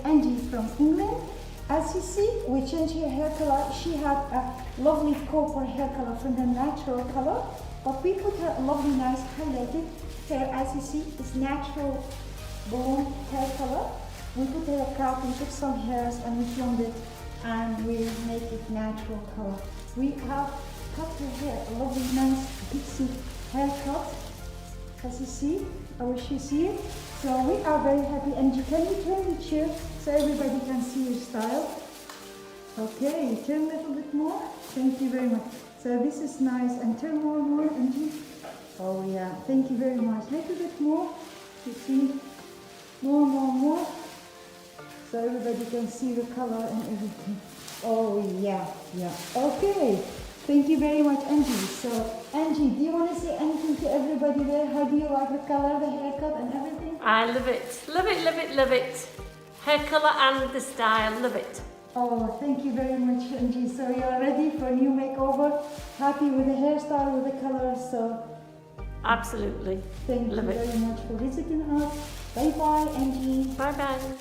Angie from England. As you see, we changed her hair color. She had a lovely copper hair color from her natural color, but we put her a lovely, nice highlighted hair. As you see, it's natural blonde hair color. We put her a cap, we took some hairs and we filmed it, and we make it natural color. We have cut her hair a lovely, nice pixie haircut. As you see, I wish you see it. So we are very happy. And can you turn the chair so everybody can see your style? Okay, turn a little bit more. Thank you very much. So this is nice. And turn more, Angie. Oh yeah, thank you very much. Little bit more. You see, more. So everybody can see the color and everything. Oh yeah. Okay. Thank you very much, Angie. So, Angie, do you want to say anything to everybody there? How do you like the color, the haircut and everything? I love it. Love it. Hair colour and the style, love it. Oh, thank you very much, Angie. So you're ready for a new makeover? Happy with the hairstyle, with the color, so... Absolutely. Thank you very much for visiting us. Bye-bye, Angie. Bye-bye.